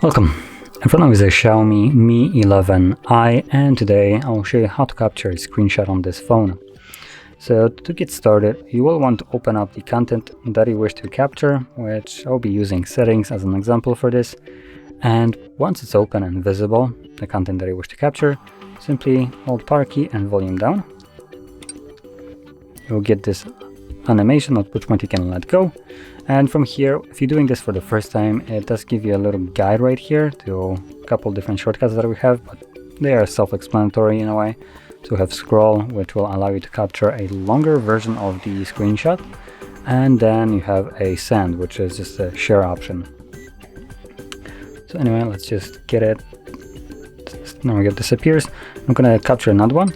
Welcome. In front of me is a Xiaomi Mi 11i, and today I'll show you how to capture a screenshot on this phone. So to get started, you will want to open up the content that you wish to capture, which I'll be using settings as an example for this. And once it's open and visible, the content that you wish to capture, simply hold power key and volume down. You'll get this animation at which point you can let go. And from here, if you're doing this for the first time, it does give you a little guide right here to a couple different shortcuts that we have, but they are self-explanatory in a way. So we have scroll, which will allow you to capture a longer version of the screenshot. And then you have a send, which is just a share option. So anyway, let's just get it. Now it disappears. I'm gonna capture another one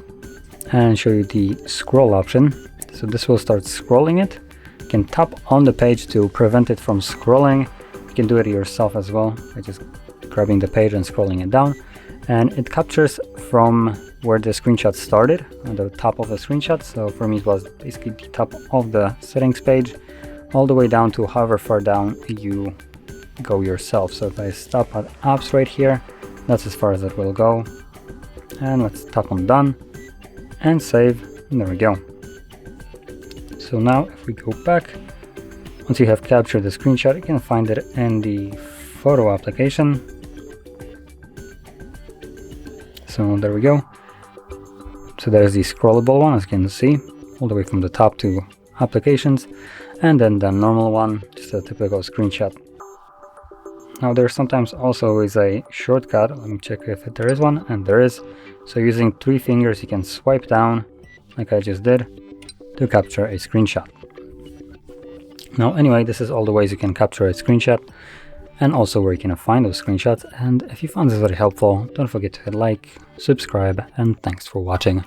and show you the scroll option. So this will start scrolling it. You can tap on the page to prevent it from scrolling. You can do it yourself as well by just grabbing the page and scrolling it down. And it captures from where the screenshot started, at the top of the screenshot. So for me it was basically the top of the settings page, all the way down to however far down you go yourself. So if I stop at apps right here, that's as far as it will go. And let's tap on done and save, and there we go. So now if we go back, once you have captured the screenshot, you can find it in the photo application. So there we go. So there's the scrollable one, as you can see, all the way from the top to applications, and then the normal one, just a typical screenshot. Now there sometimes also is a shortcut. Let me check if there is one, and there is. So using 3 fingers you can swipe down like I just did to capture a screenshot. Now anyway, this is all the ways you can capture a screenshot and also where you can find those screenshots. And if you found this very helpful, don't forget to hit like, subscribe, and thanks for watching.